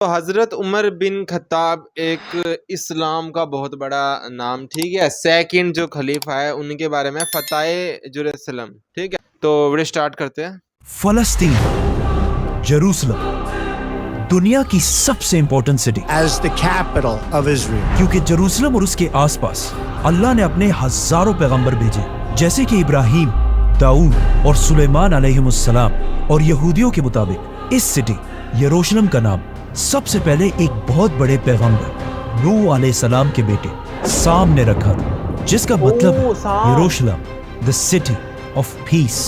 تو حضرت عمر بن خطاب ایک اسلام کا بہت بڑا نام، ٹھیک ہے، سیکنڈ جو خلیفہ ہے ان کے بارے میں فتح جروسلم، ٹھیک ہے، تو ویڈیو سٹارٹ کرتے ہیں۔ فلسطین، جروسلم، دنیا کی سب سے important city as the capital of Israel. کیونکہ جروسلم اور اس کے آس پاس اللہ نے اپنے ہزاروں پیغمبر بھیجے، جیسے کہ ابراہیم، داؤد اور سلیمان علیہم السلام، اور یہودیوں کے مطابق اس سٹی یروشلم کا نام سب سے پہلے ایک بہت بڑے پیغمبر نوح علیہ السلام کے بیٹے سام نے رکھا تھا، جس کا مطلب ہے یروشلم the city of peace۔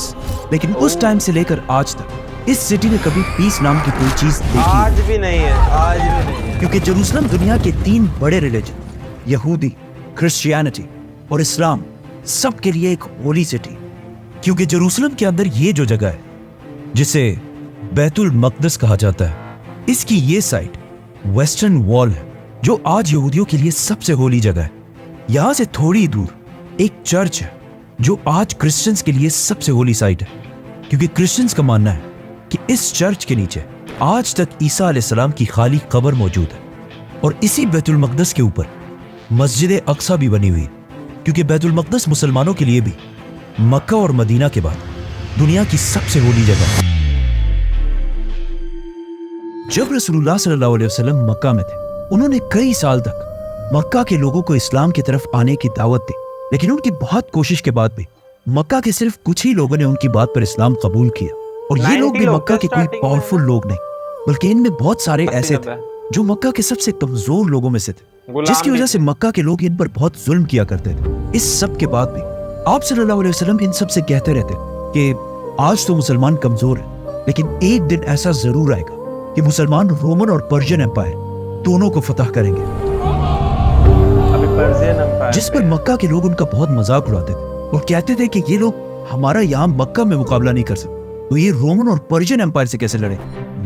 لیکن اس ٹائم سے لے کر آج تک اس سٹی نے کبھی پیس نام کی کوئی چیز دیکھی آج بھی نہیں ہے، آج بھی نہیں ہے، کیونکہ جروسلم دنیا کے 3 بڑے ریلیجن یہودی، کرسچینٹی اور اسلام سب کے لیے ایک ہولی سٹی، کیونکہ جروسلم کے اندر یہ جو جگہ ہے جسے بیت المقدس کہا جاتا ہے، اس کی یہ سائٹ ویسٹرن وال ہے جو آج یہودیوں کے لیے سب سے ہولی جگہ ہے۔ یہاں سے تھوڑی دور ایک چرچ ہے جو آج کرسچنز کے لیے سب سے ہولی سائٹ ہے، کیونکہ کرسچنز کا ماننا ہے کہ اس چرچ کے نیچے آج تک عیسیٰ علیہ السلام کی خالی قبر موجود ہے، اور اسی بیت المقدس کے اوپر مسجد اقصی بھی بنی ہوئی ہے، کیونکہ بیت المقدس مسلمانوں کے لیے بھی مکہ اور مدینہ کے بعد دنیا کی سب سے ہولی جگہ ہے۔ جب رسول اللہ صلی اللہ علیہ وسلم مکہ میں تھے، انہوں نے کئی سال تک مکہ کے لوگوں کو اسلام کی طرف آنے کی دعوت دی، لیکن ان کی بہت کوشش کے بعد بھی مکہ کے صرف کچھ ہی لوگوں نے ان کی بات پر اسلام قبول کیا، اور یہ لوگ بھی مکہ کے کوئی پاورفل لوگ نہیں، بلکہ ان میں بہت سارے ایسے تھے جو مکہ کے سب سے کمزور لوگوں میں سے تھے، جس کی وجہ سے مکہ کے لوگ ان پر بہت ظلم کیا کرتے تھے۔ اس سب کے بعد بھی آپ صلی اللہ علیہ وسلم ان سب سے کہتے رہتے کہ آج تو مسلمان کمزور ہیں، لیکن ایک دن ایسا ضرور آئے گا کہ مسلمان رومن اور پرشین ایمپائر دونوں کو فتح کریں گے، جس پر مکہ کے لوگ ان کا بہت مذاق اڑاتے تھے اور کہتے تھے کہ یہ لوگ ہمارا یہاں مکہ میں مقابلہ نہیں کر سکتے، تو یہ رومن اور پرشین ایمپائر سے کیسے لڑے۔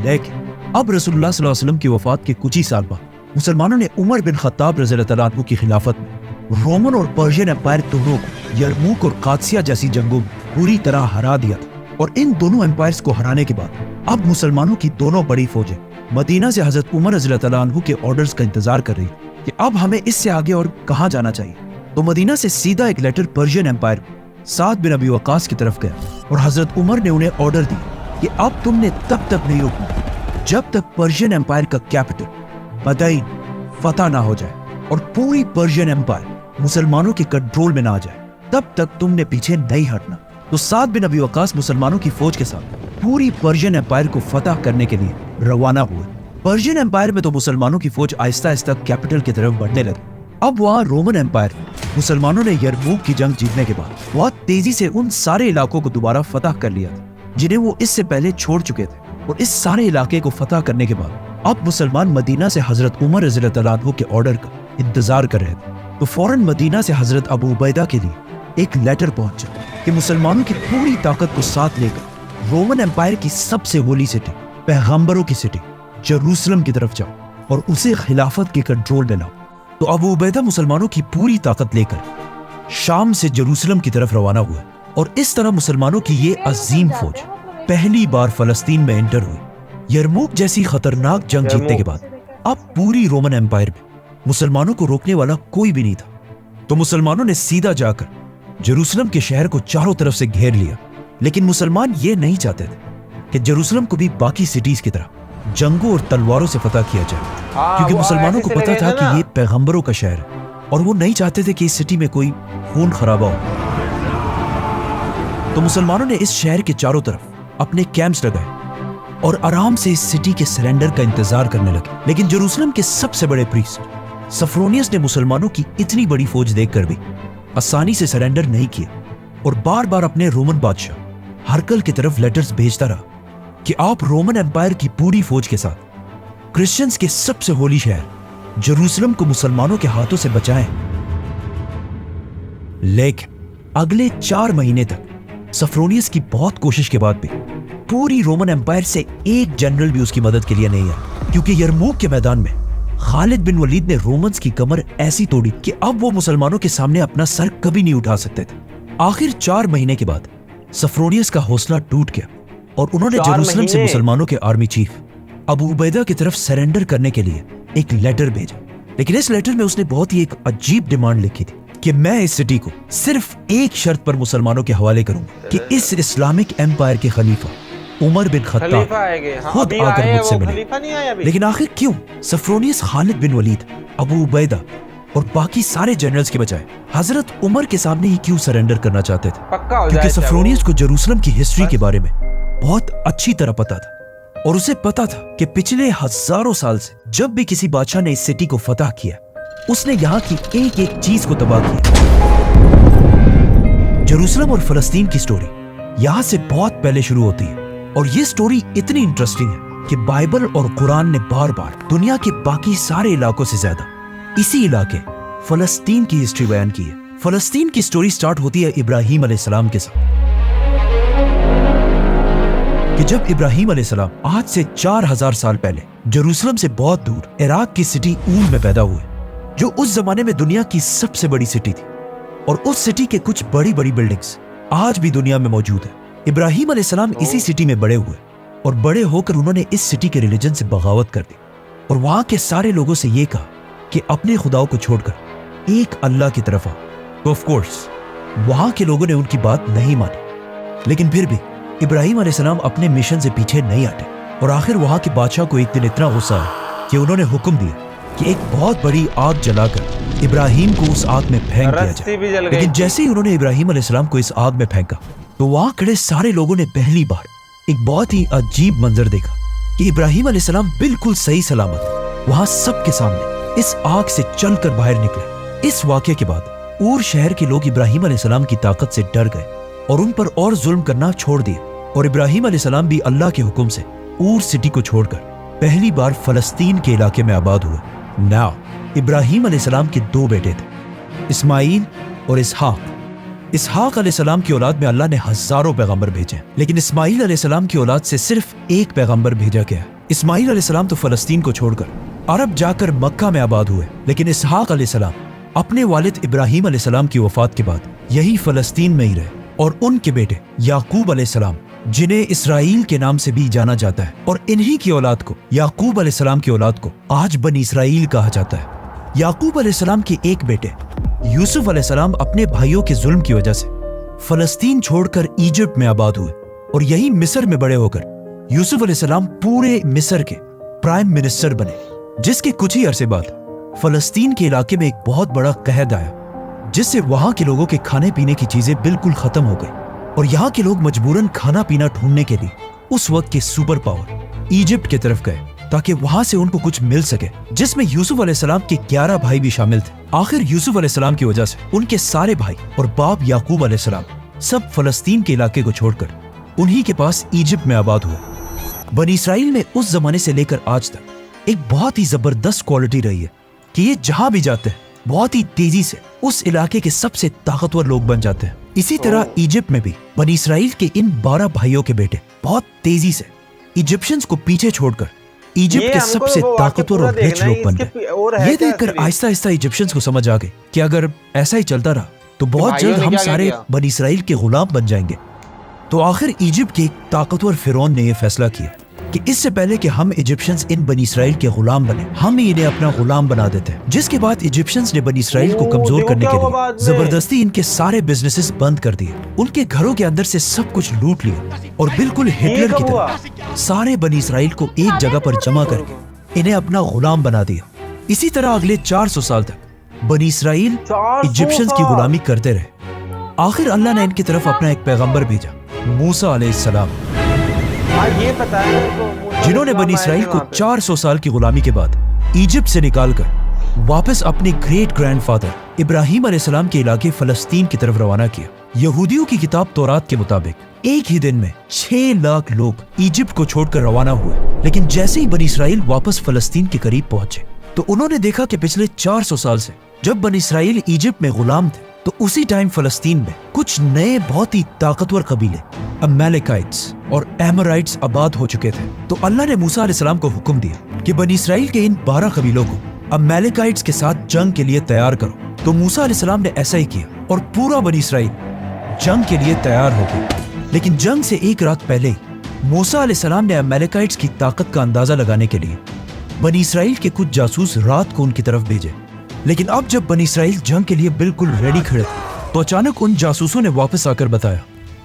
لیکن اب رسول اللہ صلی اللہ علیہ وسلم کی وفات کے کچھ ہی سال بعد مسلمانوں نے عمر بن خطاب رضی اللہ عنہ کی خلافت میں رومن اور پرشین ایمپائر دونوں کو یرموک اور قادسیہ جیسی جنگوں میں پوری طرح ہرا دیا تھا، اور ان دونوں ایمپائرز کو ہرانے کے بعد اب مسلمانوں کی دونوں بڑی فوجیں مدینہ سے حضرت عمر رضی اللہ عنہ کے آرڈرز کا انتظار کر رہی کہ اب ہمیں اس سے آگے اور کہاں جانا چاہیے۔ تو مدینہ سے سیدھا ایک لیٹر پرشین ایمپائر سعد بن ابی وقاص کی طرف گیا، اور حضرت عمر نے انہیں آرڈر دیا کہ اب تم نے تب تک نہیں رکنا جب تک پرشین ایمپائر کا کیپٹل مدائن فتح نہ ہو جائے اور پوری پرشین ایمپائر مسلمانوں کے کنٹرول میں نہ آ جائے، تب تک تم نے پیچھے نہیں ہٹنا۔ تو سعد بن ابی وقاص مسلمانوں کی فوج کے ساتھ پوری پرشین ایمپائر کو فتح کرنے کے لیے روانہ ہوئے۔ پرشین ایمپائر میں تو مسلمانوں کی فوج آہستہ آہستہ کیپٹل کی طرف بڑھنے لگی۔ اب وہاں رومن ایمپائر مسلمانوں نے یرموک کی جنگ جیتنے کے بعد بہت تیزی سے ان سارے علاقوں کو دوبارہ فتح کر لیا تھا جنہیں وہ اس سے پہلے چھوڑ چکے تھے، اور اس سارے علاقے کو فتح کرنے کے بعد اب مسلمان مدینہ سے حضرت عمر رضی اللہ عنہ کے آرڈر کا انتظار کر رہے تھے۔ تو فوراً مدینہ سے حضرت ابو عبیدہ کے لیے ایک لیٹر پہنچا کہ مسلمانوں کی پوری طاقت کو ساتھ لے کر رومن ایمپائر کی سب سے ہولی سٹی، پیغمبروں کی سٹی جروسلم کی طرف جاؤ اور اسے خلافت کے کنٹرول میں لاؤ۔ تو ابو عبیدہ مسلمانوں کی پوری طاقت لے کر شام سے جروسلم کی طرف روانہ ہوا، اور اس طرح مسلمانوں کی یہ عظیم فوج پہلی بار فلسطین میں انٹر ہوئی۔ یرموک جیسی خطرناک جنگ جیتنے کے بعد اب پوری رومن ایمپائر میں مسلمانوں کو روکنے والا کوئی بھی نہیں تھا، تو مسلمانوں نے سیدھا جا کر جروسلم کے شہر کو چاروں طرف سے گھیر لیا۔ لیکن مسلمان یہ نہیں چاہتے تھے کہ جروسلم کو بھی باقی سٹیز کی طرح جنگوں اور تلواروں سے فتح کیا جائے، کیونکہ مسلمانوں کو پتا تھا کہ یہ پیغمبروں کا شہر ہے، اور وہ نہیں چاہتے تھے کہ اس سٹی میں کوئی خون خرابہ ہو۔ تو مسلمانوں نے اس شہر کے چاروں طرف اپنے کیمپس لگائے اور آرام سے اس سٹی کے سرنڈر کا انتظار کرنے لگے۔ لیکن جروسلم کے سب سے بڑے پریسٹ سفرونیس نے مسلمانوں کی اتنی بڑی فوج دیکھ کر بھی آسانی سے سرنڈر نہیں کیا، اور بار بار اپنے رومن بادشاہ ہرکل کی طرف لیٹرز بھیجتا رہا کہ آپ رومن ایمپائر کی پوری فوج کے ساتھ کرسچنز کے سب سے ہولی شہر جروسلم کو مسلمانوں کے ہاتھوں سے بچائیں۔ لیکن اگلے 4 مہینے تک سفرونیس کی بہت کوشش کے بعد بھی پوری رومن ایمپائر سے ایک جنرل بھی اس کی مدد کے لیے نہیں آیا، کیونکہ یرموک کے میدان میں خالد بن ولید نے رومنز کی کمر ایسی توڑی کہ اب وہ مسلمانوں کے سامنے اپنا سر کبھی نہیں اٹھا سکتے تھے۔ آخر 4 مہینے کے بعد سفرونیس کا حوصلہ ٹوٹ گیا، اور انہوں نے جروسلم سے مسلمانوں کے آرمی چیف अबू उबैदा की तरफ सरेंडर करने के लिए एक लेटर भेजा, लेकिन इस लेटर में उसने बहुत ही एक अजीब डिमांड लिखी थी कि मैं इस सिटी को सिर्फ एक शर्त पर मुसलमानों के हवाले करूंगा कि इस इस्लामिक एम्पायर के खलीफा उमर बिन खत्ताब खुद आकर मुझसे मिले। लेकिन आखिर क्यों सफ्रोनियस खालिद बिन वलीद, अबू उबैदा और बाकी सारे जनरल्स के बजाय हजरत उमर के सामने ही क्यों सरेंडर करना चाहते थे? क्योंकि सफ्रोनियस को जेरूसलम की हिस्ट्री के बारे में बहुत अच्छी तरह पता था और उसे पता था कि पिछले हजारों साल से जब भी किसी बादशाह ने इस सिटी को फतह किया, उसने यहाँ की एक एक चीज को तबाह किया। जेरूसलम और फलस्तीन की स्टोरी यहाँ से बहुत पहले शुरू होती है और ये स्टोरी इतनी इंटरेस्टिंग है कि बाइबल और कुरान ने बार बार दुनिया के बाकी सारे इलाकों से ज्यादा इसी इलाके फलस्तीन की हिस्ट्री बयान की है। फलस्तीन की स्टोरी स्टार्ट होती है इब्राहिम अलैहिस्सलाम के साथ कि जब इब्राहिम अलैहिस्सलाम आज से 4000 साल पहले जेरूसलम से बहुत दूर इराक की सिटी ऊन में पैदा हुए, जो उस जमाने में दुनिया की सबसे बड़ी सिटी थी और उस सिटी के कुछ बड़ी बड़ी बिल्डिंग्स आज भी दुनिया में मौजूद है। इब्राहिम अलैहिस्सलाम इसी सिटी में बड़े हुए और बड़े होकर उन्होंने इस सिटी के रिलीजन से बगावत कर दी और वहां के सारे लोगों से ये कहा कि अपने खुदाओं को छोड़कर एक अल्लाह की तरफ आओ। तो ऑफ कोर्स वहां के लोगों ने उनकी बात नहीं मानी, लेकिन फिर भी इब्राहिम अलैहिस्सलाम अपने मिशन से पीछे नहीं हटे और आखिर वहां के बादशाह को एक दिन इतना गुस्सा आया कि उन्होंने हुक्म दिया कि एक बहुत बड़ी आग जलाकर इब्राहिम को उस आग में फेंक दिया जाए। लेकिन जैसे ही उन्होंने इब्राहिम अलैहिस्सलाम को इस आग में फेंका तो वहां खड़े सारे लोगों ने पहली बार एक बहुत ही अजीब मंजर देखा कि इब्राहिम अलैहिस्सलाम बिल्कुल सही सलामत वहां सबके सामने इस आग से चलकर बाहर निकले। इस वाकये के बाद ऊर शहर के लोग इब्राहिम अलैहिस्सलाम की ताकत से डर गए और उन पर और जुल्म करना छोड़ दिए और इब्राहिम अलैहिस्सलाम भी अल्लाह के हुक्म से ऊर सिटी को छोड़कर पहली बार फलस्तीन के इलाके में आबाद हुए। नाउ इब्राहिम अलैहिस्सलाम के दो बेटे थे, इस्माइल और इसहाक। इसहाक अलैहिस्सलाम की औलाद में अल्लाह ने हजारों पैगंबर भेजे, लेकिन इस्माइल अलैहिस्सलाम की औलाद से सिर्फ एक पैगंबर भेजा गया। इस्माइल अलैहिस्सलाम तो फलस्तीन को छोड़कर अरब जाकर मक्का में आबाद हुए, लेकिन इसहाक अलैहिस्सलाम अपने वालिद इब्राहिम अलैहिस्सलाम की वफात के बाद यही फलस्तीन में ही रहे और उनके बेटे याकूब अलैहिस्सलाम, जिन्हें इसराइल के नाम से भी जाना जाता है, और इन्हीं की औलाद को याकूब अलैहिस्सलाम की औलाद को आज बनी इसराइल कहा जाता है। याकूब अलैहिस्सलाम के एक बेटे यूसुफ अलैहिस्सलाम अपने भाइयों के जुल्म की वजह से फलस्तीन छोड़कर इजिप्ट में आबाद हुए और यही मिस्र में बड़े होकर यूसुफ अलैहिस्सलाम पूरे मिस्र के प्राइम मिनिस्टर बने, जिसके कुछ ही अरसे बाद फलस्तीन के इलाके में एक बहुत बड़ा कहर आया, जिससे वहां के लोगों के खाने पीने की चीजें बिल्कुल खत्म हो गई और यहाँ के लोग मजबूरन खाना पीना ढूंढने के लिए उस वक्त के सुपर पावर इजिप्ट की तरफ गए ताकि वहां से उनको कुछ मिल सके, जिसमें यूसुफ अलैहिस्सलाम के 11 भाई भी शामिल थे। आखिर यूसुफ अलैहिस्सलाम की वजह से उनके सारे भाई और बाप याकूब अलैहिस्सलाम सब फलस्तीन के इलाके को छोड़कर उन्हीं के पास इजिप्ट में आबाद हुए। बनी इसराइल में उस जमाने से लेकर आज तक एक बहुत ही जबरदस्त क्वालिटी रही है कि ये जहां भी जाते हैं बहुत ही तेजी से उस इलाके के सबसे ताकतवर लोग बन जाते हैं। इसी तरह इजिप्ट में भी बनी इसराइल के इन 12 भाइयों के बेटे बहुत तेजी से इजिप्शियंस को पीछे छोड़कर इजिप्ट के सबसे ताकतवर और रिच लोग बन गए। ये देखकर आहिस्ता आहिस्ता इजिप्शियंस को समझ आ गई कि अगर ऐसा ही चलता रहा तो बहुत जल्द हम सारे बनी इसराइल के गुलाम बन जाएंगे। तो आखिर इजिप्ट के एक ताकतवर फिरौन ने यह फैसला किया कि इससे पहले कि हम इजिप्शियंस इन बनी इसराइल के गुलाम बने, हम ही इन्हें अपना गुलाम बना देते हैं। जिसके बाद इजिप्शियंस ने बनी इसराइल को कमजोर करने के लिए जबरदस्ती इनके सारे बिजनेसेस बंद कर दिए, उनके घरों के अंदर से सब कुछ लूट लिया और बिल्कुल हिटलर की तरह सारे बनी इसराइल को एक जगह पर जमा करके इन्हें अपना गुलाम बना दिया। इसी तरह अगले 400 साल तक बनी इसराइल इजिप्शियंस की गुलामी करते रहे। आखिर अल्लाह ने इनकी तरफ अपना एक पैगंबर भेजा, मूसा अलैहिस्सलाम, जिन्होंने बनी इसराइल को 400 साल की गुलामी के बाद इजिप्ट से निकालकर वापस अपने ग्रेट ग्रैंडफादर इब्राहिम अलैहिस्सलाम के इलाके फलस्तीन की तरफ रवाना किया। यहूदियों की किताब तौरात के मुताबिक एक ही दिन में 6 लाख लोग इजिप्ट को छोड़कर रवाना हुए, लेकिन जैसे ही बनी इसराइल वापस फलस्तीन के करीब पहुंचे तो उन्होंने देखा कि पिछले 400 साल से जब बनी इसराइल इजिप्ट में गुलाम थे तो उसी टाइम फलस्तीन में कुछ नए बहुत ही ताकतवर कबीले अमेलेकाइट्स और एमोराइट्स आबाद हो चुके थे। तो अल्लाह ने मूसा अलैहिस्सलाम को हुक्म दिया कि बनी इसराइल के इन 12 कबीलों को अमेलेकाइट्स के साथ जंग के लिए तैयार करो। तो मूसा अलैहिस्सलाम ने ऐसा ही किया और पूरा बनी इसराइल जंग के लिए तैयार हो गया। लेकिन जंग से एक रात पहले ही موسیٰ علیہ السلام نے امیلیکائٹس کی طاقت کا اندازہ لگانے کے لیے بنی اسرائیل کے کچھ جاسوس رات کو ان کی طرف بھیجے، لیکن اب جب بنی اسرائیل جنگ کے لیے بالکل ریڈی کھڑے تھے تو اچانک ان جاسوسوں نے واپس آ کر بتایا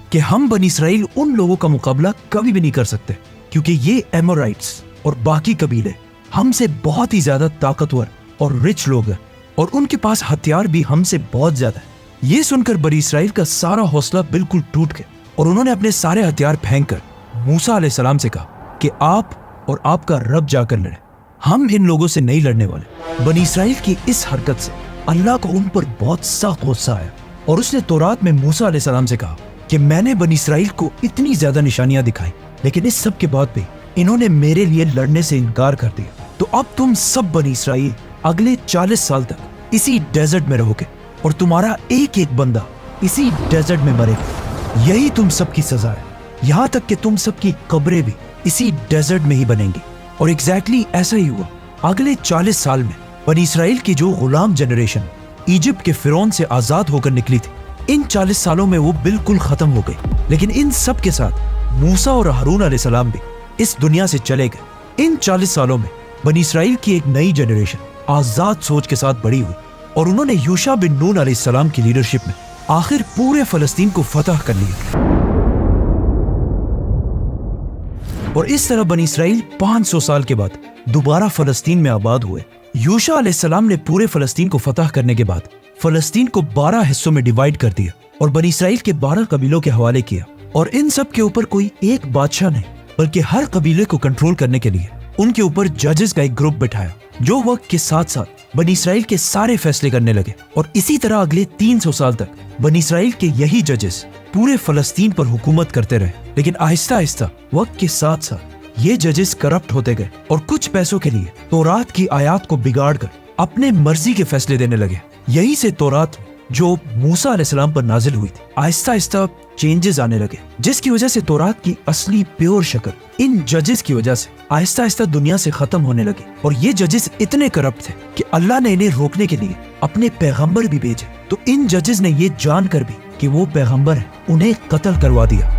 کہ ہم بنی اسرائیل ان لوگوں کا مقابلہ کبھی بھی نہیں کر سکتے، کیونکہ یہ ایمورائٹس اور باقی قبیلے ہم سے بہت ہی زیادہ طاقتور اور رچ لوگ ہیں، اور ان کے پاس ہتھیار بھی ہم سے بہت زیادہ ہے۔ یہ سن کر بنی اسرائیل کا سارا حوصلہ بالکل ٹوٹ گیا، اور انہوں نے اپنے سارے ہتھیار پھینک کر موسیٰ علیہ السلام سے کہا کہ آپ اور آپ کا رب جا کر لڑیں، ہم ان لوگوں سے نہیں لڑنے والے۔ بنی اسرائیل کی اس حرکت سے اللہ کو ان پر بہت سخت غصہ آیا، اور اس نے تورات میں موسیٰ علیہ السلام سے کہا کہ میں نے بنی اسرائیل کو اتنی زیادہ نشانیاں دکھائیں، لیکن اس سب کے بعد بھی انہوں نے میرے لیے لڑنے سے انکار کر دیا، تو اب تم سب بنی اسرائیل اگلے 40 سال تک اسی ڈیزرٹ میں رہو گے، اور تمہارا ایک ایک بندہ اسی ڈیزرٹ میں مرے گا۔ یہی تم سب کی سزا ہے، یہاں تک کہ تم سب کی قبریں بھی اسی ڈیزرٹ میں ہی بنیں گی۔ اور ایگزیکٹلی ایسا ہی ہوا۔ اگلے 40 سال میں بنی اسرائیل کی جو غلام جنریشن ایجپٹ کے فرعون سے آزاد ہو کر نکلی تھی، ان 40 سالوں میں وہ بالکل ختم ہو گئی، لیکن ان سب کے ساتھ موسیٰ اور ہارون علیہ السلام بھی اس دنیا سے چلے گئے۔ ان 40 سالوں میں بنی اسرائیل کی ایک نئی جنریشن آزاد سوچ کے ساتھ بڑی ہوئی، اور انہوں نے یوشع بن نون علیہ السلام کی لیڈرشپ میں آخر پورے فلسطین کو فتح کر لیا، اور اس طرح بنی اسرائیل 500 سال کے بعد دوبارہ فلسطین میں آباد ہوئے۔ یوشع علیہ السلام نے پورے فلسطین کو فتح کرنے کے بعد فلسطین کو 12 حصوں میں ڈیوائیڈ کر دیا، اور بنی اسرائیل کے 12 قبیلوں کے حوالے کیا، اور ان سب کے اوپر کوئی ایک بادشاہ نہیں بلکہ ہر قبیلے کو کنٹرول کرنے کے لیے ان کے اوپر ججز کا ایک گروپ بٹھایا، جو وقت کے ساتھ ساتھ بنی اسرائیل کے سارے فیصلے کرنے لگے۔ اور اسی طرح اگلے 300 سال تک بنی اسرائیل کے یہی ججز پورے فلسطین پر حکومت کرتے رہے، لیکن آہستہ آہستہ وقت کے ساتھ ساتھ یہ ججز کرپٹ ہوتے گئے، اور کچھ پیسوں کے لیے تورات کی آیات کو بگاڑ کر اپنے مرضی کے فیصلے دینے لگے۔ یہی سے تورات جو موسیٰ علیہ السلام پر نازل ہوئی تھی آہستہ آہستہ چینجز آنے لگے، جس کی وجہ سے تورات کی اصلی پیور شکل ان ججز کی وجہ سے آہستہ آہستہ دنیا سے ختم ہونے لگی۔ اور یہ ججز اتنے کرپٹ تھے کہ اللہ نے انہیں روکنے کے لیے اپنے پیغمبر بھی بھیجے، تو ان ججز نے یہ جان کر بھی کہ وہ پیغمبر ہیں انہیں قتل کروا دیا۔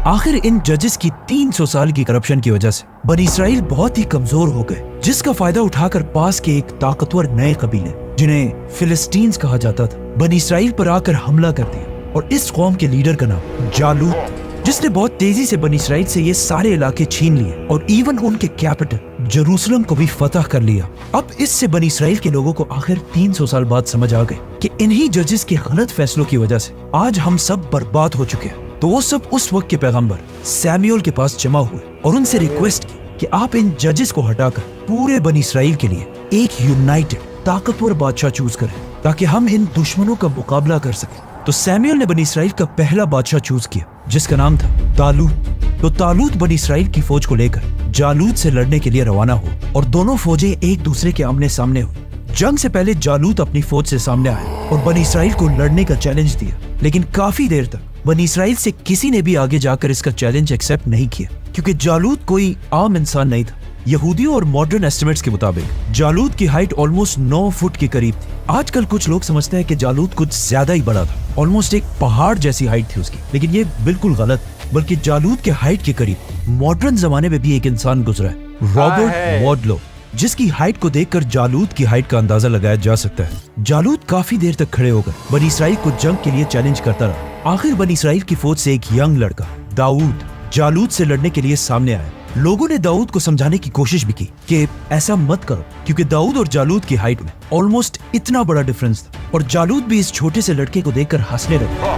آخر ان ججز کی 300 سال کی کرپشن کی وجہ سے بنی اسرائیل بہت ہی کمزور ہو گئے، جس کا فائدہ اٹھا کر پاس کے ایک طاقتور نئے قبیلے جنہیں فلسطینز کہا جاتا تھا بنی اسرائیل پر آ کر حملہ کر دیا، اور اس قوم کے لیڈر کا نام جالوت، جس نے بہت تیزی سے بنی اسرائیل سے یہ سارے علاقے چھین لیے، اور ایون ان کے کیپٹل جروسلم کو بھی فتح کر لیا۔ اب اس سے بنی اسرائیل کے لوگوں کو آخر 300 سال بعد سمجھ آ گئے کہ انہی ججز کے غلط فیصلوں کی وجہ سے آج ہم سب برباد ہو چکے ہیں۔ تو وہ سب اس وقت کے پیغمبر سیمیول کے پاس جمع ہوئے اور ان سے ریکویسٹ کی کہ آپ ان ججز کو ہٹا کر پورے بنی اسرائیل کے لیے ایک یونائٹڈ طاقتور بادشاہ چوز کریں، تاکہ ہم ان دشمنوں کا مقابلہ کر سکیں۔ تو سیمیول نے بنی اسرائیل کا پہلا بادشاہ چوز کیا، جس کا نام تھا طالوت۔ تو طالوت بنی اسرائیل کی فوج کو لے کر جالوت سے لڑنے کے لیے روانہ ہو، اور دونوں فوجیں ایک دوسرے کے آمنے سامنے ہوئی۔ جنگ سے پہلے جالوت اپنی فوج سے سامنے آیا اور بنی اسرائیل کو لڑنے کا چیلنج دیا، لیکن کافی دیر تک بنی اسرائیل سے کسی نے بھی آگے جا کر اس کا چیلنج ایکسیپٹ نہیں کیا، کیونکہ جالوت کوئی عام انسان نہیں تھا۔ یہودیوں اور ماڈرن ایسٹیمیٹس کے مطابق جالوت کی ہائٹ آلموسٹ 9 فٹ کے قریب تھی۔ آج کل کچھ لوگ سمجھتے ہیں کہ جالوت کچھ زیادہ ہی بڑا تھا، آلموسٹ ایک پہاڑ جیسی ہائٹ تھی اس کی، لیکن یہ بالکل غلط، بلکہ جالوت کے ہائٹ کے قریب ماڈرن زمانے میں بھی ایک انسان گزرا ہے، رابرٹ واڈلو، جس کی ہائٹ کو دیکھ کر جالوت کی ہائٹ کا اندازہ لگایا جا سکتا ہے۔ جالوت کافی دیر تک کھڑے ہو کر بنی اسرائیل کو جنگ کے لیے چیلنج کرتا رہا۔ آخر بنی اسرائیل کی فوج سے ایک ینگ لڑکا داؤد جالوت سے لڑنے کے لیے سامنے آیا۔ لوگوں نے داؤد کو سمجھانے کی کوشش بھی کی کہ ایسا مت کرو، کیونکہ داؤد اور جالوت کی ہائٹ میں آلموسٹ اتنا بڑا ڈفرنس تھا، اور جالوت بھی اس چھوٹے سے لڑکے کو دیکھ کر ہنسنے لگا۔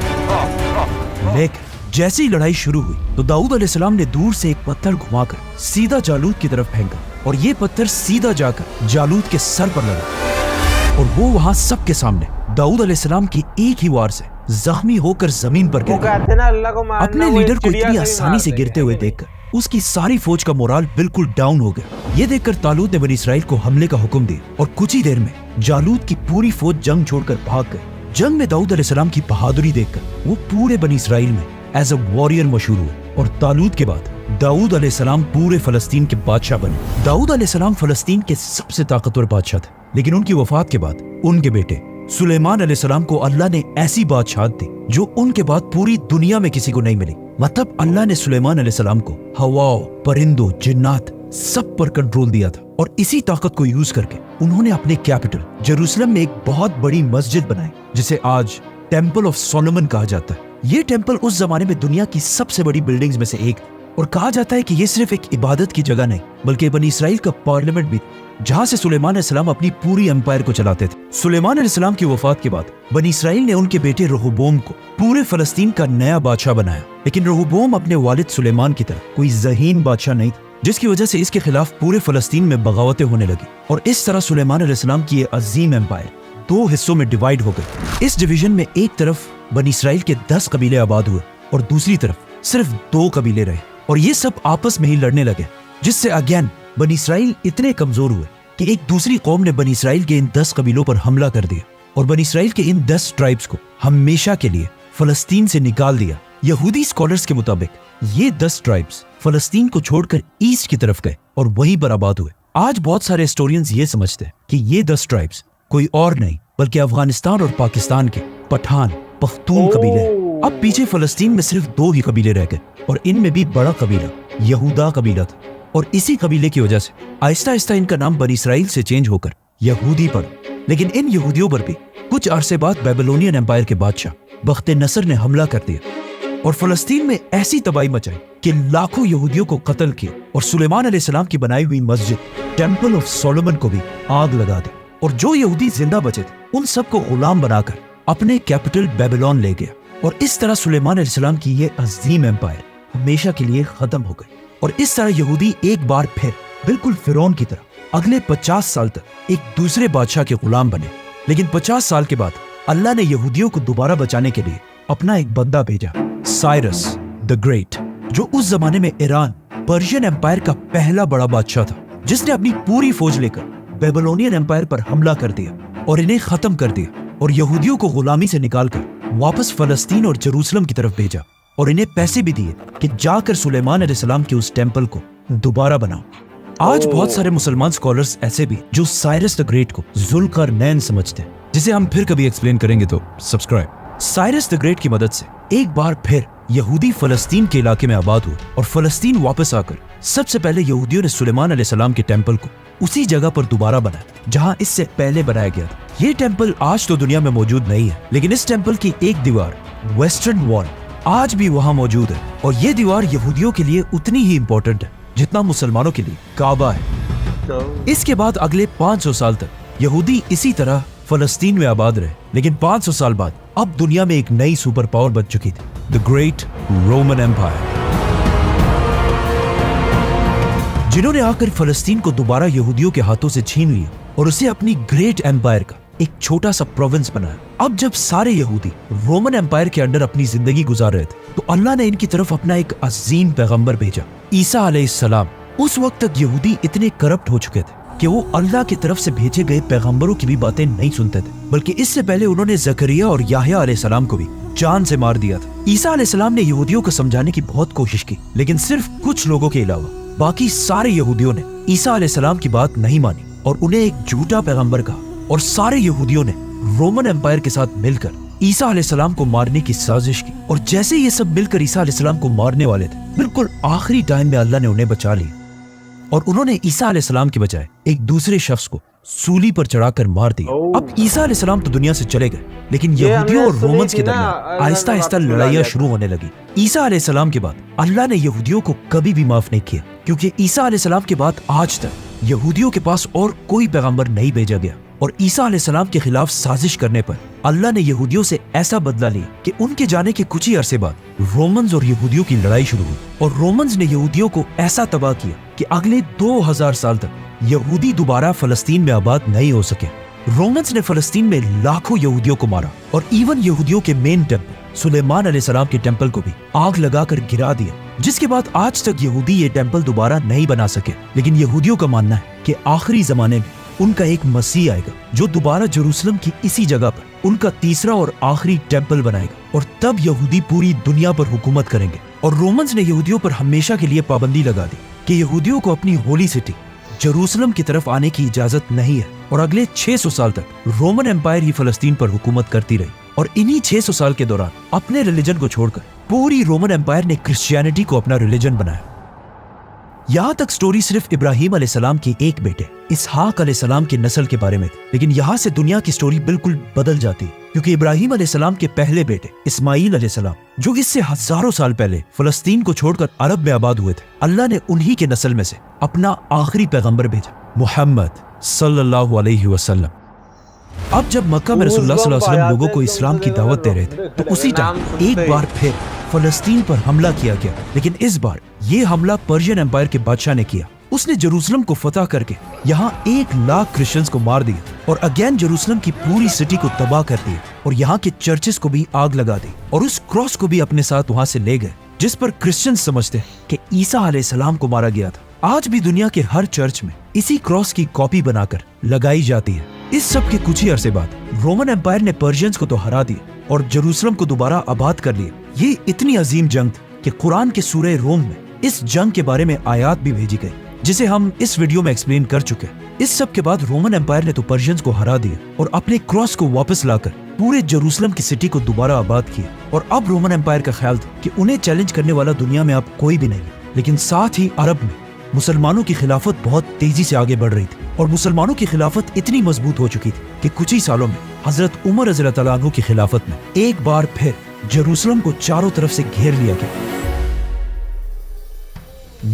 لیکن جیسے ہی لڑائی شروع ہوئی تو داؤد علیہ السلام نے دور سے ایک پتھر گھما کر سیدھا جالوت کی طرف پھینکا، اور یہ پتھر سیدھا جا کر جالوت کے سر پر لگا، اور وہ وہاں سب کے سامنے داؤد علیہ السلام کی ایک ہی وار سے زخمی ہو کر زمین پر گر گیا۔ اپنے لیڈر کو اتنی آسانی سے گرتے ہوئے دیکھ کر اس کی ساری فوج کا مورال بالکل ڈاؤن ہو گیا۔ یہ دیکھ کر طالوت نے بنی اسرائیل کو حملے کا حکم دیا، اور کچھ ہی دیر میں جالوت کی پوری فوج جنگ چھوڑ کر بھاگ گئی۔ جنگ میں داؤد علیہ السلام کی بہادری دیکھ کر وہ پورے بنی اسرائیل میں ایز اے وارئر مشہور ہوئے، اور طالوت کے بعد داؤد علیہ السلام پورے فلسطین کے بادشاہ بنے۔ داؤد علیہ السلام فلسطین کے سب سے طاقتور بادشاہ تھے، لیکن ان کی وفات کے بعد ان کے بیٹے सुलेमान अलैहिस्सलाम को अल्लाह ने ऐसी बादशाहत दी जो उनके बाद पूरी दुनिया में किसी को नहीं मिली। मतलब अल्लाह ने सुलेमान अलैहिस्सलाम को हवाओं, परिंदों, जिन्नात सब पर कंट्रोल दिया था और इसी ताकत को यूज करके उन्होंने अपने कैपिटल जेरूसलम में एक बहुत बड़ी मस्जिद बनाई जिसे आज टेम्पल ऑफ सोलोमन कहा जाता है। ये टेम्पल उस जमाने में दुनिया की सबसे बड़ी बिल्डिंग्स में से एक और कहा जाता है कि ये सिर्फ एक इबादत की जगह नहीं बल्कि बनी इसराइल का पार्लियामेंट भी जहां से सुलेमान अलैहिस्सलाम अपनी पूरी एम्पायर को चलाते थे। सुलेमान अलैहिस्सलाम की वफात के बाद बनी इसराइल ने उनके बेटे रहोबोम को पूरे फलस्तीन का नया बादशाह बनाया, लेकिन रहोबोम अपने वालिद सुलेमान की तरह कोई ज़हीन बादशाह नहीं था, जिसकी वजह से इसके खिलाफ पूरे फलस्तीन में बगावतें होने लगी और इस तरह सुलेमान अलैहिस्सलाम की ये अजीम एम्पायर दो हिस्सों में डिवाइड हो गई। इस डिवीजन में एक तरफ बनी इसराइल के 10 कबीले आबाद हुए और दूसरी तरफ सिर्फ 2 कबीले रहे और ये सब आपस में ही लड़ने लगे, जिससे अगेन बनी इसराइल इतने कमजोर हुए कि एक दूसरी कौम ने बनी इसराइल के इन 10 कबीलों पर हमला कर दिया और बनी इसराइल के इन 10 ट्राइब्स को हमेशा के लिए फलस्तीन से निकाल दिया। यहूदी स्कॉलर्स के मुताबिक ये 10 ट्राइब्स फलस्तीन को छोड़कर ईस्ट की तरफ गए और वहीं पर आबाद हुए। आज बहुत सारे हिस्टोरियंस ये समझते हैं कि ये 10 ट्राइब्स कोई और नहीं बल्कि अफगानिस्तान और पाकिस्तान के पठान, पख्तून कबीले हैं। अब पीछे फलस्तीन में सिर्फ 2 ही कबीले रह गए और इनमें भी बड़ा कबीला यहूदा कबीला था और इसी कबीले की वजह से आहिस्ता आहिस्ता इनका नाम बनी इसराइल से चेंज होकर यहूदी पड़ा। लेकिन इन यहूदियों पर भी कुछ अरसे बाद बेबीलोनियन एम्पायर के बादशाह बख्त नसर ने हमला कर दिया और फलस्तीन में ऐसी तबाही मचाई कि लाखों यहूदियों को कत्ल किया और सुलेमान अलैहिस्सलाम की बनाई हुई मस्जिद टेम्पल ऑफ सोलोमन को भी आग लगा दी और जो यहूदी जिंदा बचे थे उन सबको गुलाम बनाकर अपने कैपिटल बेबीलोन ले गया और इस तरह सुलेमान अलैहिस्सलाम की ये अजीम एम्पायर हमेशा के लिए खत्म हो गई। और इस तरह यहूदी एक बार फिर बिल्कुल फिरौन की तरह अगले 50 साल तक एक दूसरे बादशाह के गुलाम बने। लेकिन 50 साल के बाद अल्लाह ने यहूदियों को दोबारा बचाने के लिए अपना एक बंदा भेजा, साइरस द ग्रेट, जो उस जमाने में ईरान पर्शियन एम्पायर का पहला बड़ा बादशाह था, जिसने अपनी पूरी फौज लेकर बेबीलोनियन एम्पायर पर हमला कर दिया और इन्हें खत्म कर दिया और यहूदियों को गुलामी से निकालकर वापस फलस्तीन और जेरूसलम की तरफ भेजा और इन्हें पैसे भी दिए कि जाकर सुलेमान अलैहिस्सलाम के उस टेम्पल को दोबारा बनाओ। आज बहुत सारे मुसलमान स्कॉलर्स ऐसे भी जो साइरस द ग्रेट को जुल्करनैन समझते हैं, जिसे हम फिर कभी एक्सप्लेन करेंगे, तो सब्सक्राइब। साइरस द ग्रेट की मदद से एक बार फिर यहूदी फलस्तीन के इलाके में आबाद हुए और फलस्तीन वापस आकर सबसे पहले यहूदियों ने सुलेमान अलैहिस्सलाम के टेम्पल को उसी जगह पर दोबारा बनाया जहां इससे पहले बनाया गया था। ये टेम्पल आज तो दुनिया में मौजूद नहीं है, लेकिन इस टेम्पल की एक दीवार वेस्टर्न वॉल आज भी वहां मौजूद है और ये दीवार यहूदियों के लिए उतनी ही इम्पोर्टेंट है जितना मुसलमानों के लिए काबा है। इसके बाद अगले 500 साल तक यहूदी इसी तरह फलस्तीन में आबाद रहे, लेकिन 500 साल बाद अब दुनिया में एक नई सुपर पावर बन चुकी थी, द ग्रेट रोमन एम्पायर, जिन्होंने आकर फलस्तीन को दोबारा यहूदियों के हाथों से छीन लिया और उसे अपनी ग्रेट एम्पायर का एक छोटा सा प्रोविंस बनाया। अब जब सारे यहूदी रोमन एम्पायर के अंडर अपनी जिंदगी गुजार रहे थे तो अल्लाह ने इनकी तरफ अपना एक अजीम पैगंबर भेजा, ईसा अलैहिस्सलाम। उस वक्त तक यहूदी इतने करप्ट हो चुके थे कि वो अल्लाह की तरफ से भेजे गए पैगंबरों की भी बातें नहीं सुनते थे, बल्कि इससे पहले उन्होंने जकरिया और याह्या अलैहिस्सलाम को भी जान से मार दिया था। ईसा अलैहिस्सलाम ने यहूदियों को समझाने की बहुत कोशिश की, लेकिन सिर्फ कुछ लोगों के अलावा बाकी सारे यहूदियों ने ईसा अलैहिस्सलाम की बात नहीं मानी और उन्हें एक झूठा पैगंबर कहा और सारे यहूदियों ने रोमन एम्पायर के साथ मिलकर ईसा अलैहिस्सलाम को मारने की साजिश की। और जैसे ये सब मिलकर ईसा अलैहिस्सलाम को मारने वाले थे, बिल्कुल आखिरी टाइम में अल्लाह ने उन्हें बचा लिया और उन्होंने ईसा अलैहिस्सलाम के बजाय एक दूसरे शख्स को सूली पर चढ़ाकर मार दिया। अब ईसा अलैहिस्सलाम तो दुनिया से चले गए, लेकिन यहूदियों और रोमन्स के दरमियान आहिस्ता आहिस्ता लड़ाइयां शुरू होने लगी। ईसा अलैहिस्सलाम के बाद अल्लाह ने यहूदियों को कभी भी माफ नहीं किया, क्योंकि ईसा अलैहिस्सलाम के बाद आज तक यहूदियों के पास और कोई पैगंबर नहीं भेजा गया और ईसा अलैहिस्सलाम के खिलाफ साजिश करने पर अल्लाह ने यहूदियों से ऐसा बदला लिया कि उनके जाने के कुछ ही अरसे बाद रोमन्स और यहूदियों की लड़ाई शुरू हुई और रोमन्स ने यहूदियों को ऐसा तबाह किया कि अगले 2000 साल तक यहूदी दोबारा फलस्तीन में आबाद नहीं हो सके। रोमन्स ने फलस्तीन में लाखों यहूदियों को मारा और इवन यहूदियों के मेन टेम्पल सुलेमान अलैहिस्सलाम के टेम्पल को भी आग लगाकर गिरा दिया, जिसके बाद आज तक यहूदी ये टेम्पल दोबारा नहीं बना सके। लेकिन यहूदियों का मानना है कि आखिरी जमाने में उनका एक मसीह आएगा जो दोबारा जेरूसलम की इसी जगह पर उनका तीसरा और आखिरी टेम्पल बनाएगा और तब यहूदी पूरी दुनिया पर हुकूमत करेंगे। और रोमन्स ने यहूदियों पर हमेशा के लिए पाबंदी लगा दी कि यहूदियों को अपनी होली सिटी जेरूसलम की तरफ आने की इजाजत नहीं है और अगले 600 साल तक रोमन एम्पायर ही फलस्तीन पर हुकूमत करती रही और इन्हीं 600 साल के दौरान अपने रिलीजन को छोड़कर पूरी रोमन एम्पायर ने क्रिश्चियनिटी को अपना रिलीजन बनाया। यहाँ तक स्टोरी सिर्फ इब्राहिम अलैहिस्सलाम के एक बेटे इसहाक अलैहिस्सलाम की नस्ल के बारे में थी, लेकिन यहाँ से दुनिया की स्टोरी बिल्कुल बदल जाती है क्योंकि इब्राहिम अलैहिस्सलाम के पहले बेटे इस्माइल अलैहिस्सलाम जो इससे हजारों साल पहले फलस्तीन को छोड़कर अरब में आबाद हुए थे, अल्लाह ने उन्हीं के नस्ल में से अपना आखिरी पैगंबर भेजा मुहम्मद सल्लल्लाहु अलैहि वसल्लम। अब जब मक्का में रसूलुल्लाह सल्लल्लाहु अलैहि वसल्लम लोगों को इस्लाम की दावत दे रहे थे तो उसी टाइम एक बार फिर फलस्तीन पर हमला किया गया, लेकिन इस बार ये हमला पर्शियन एम्पायर के बादशाह ने किया। उसने जेरूसलम को फतह करके यहाँ 1 लाख क्रिश्चियंस को मार दिया और अगेन जेरूसलम की पूरी सिटी को तबाह कर दिया और यहाँ के चर्चेस को भी आग लगा दी और उस क्रॉस को भी अपने साथ वहाँ से ले गए जिस पर क्रिश्चियंस समझते हैं कि ईसा अलैहिस्सलाम को मारा गया था। आज भी दुनिया के हर चर्च में इसी क्रॉस की कॉपी बनाकर लगाई जाती है। इस सब के कुछ ही अरसे बाद रोमन एम्पायर ने पर्शियंस को तो हरा दिया और जेरूसलम को दोबारा आबाद कर लिया। ये इतनी अजीम जंग थी कि कुरान के सूरह रोम में इस जंग के बारे में आयात भी भेजी गई जिसे हम इस वीडियो में एक्सप्लेन कर चुके हैं। इस सब के बाद रोमन एम्पायर ने तो पर्शियंस को हरा दिया और अपने क्रॉस को वापस लाकर पूरे जेरूसलम की सिटी को दोबारा आबाद किया और अब रोमन एम्पायर का ख्याल था कि उन्हें चैलेंज करने वाला दुनिया में अब कोई भी नहीं। लेकिन साथ ही अरब में मुसलमानों की खिलाफत बहुत तेजी से आगे बढ़ रही थी और मुसलमानों की खिलाफत इतनी मजबूत हो चुकी थी कि कुछ ही सालों में हजरत उमर रज़ियल्लाहु तआला अन्हु की खिलाफत में एक बार फिर जेरूसलम को चारों तरफ से घेर लिया गया।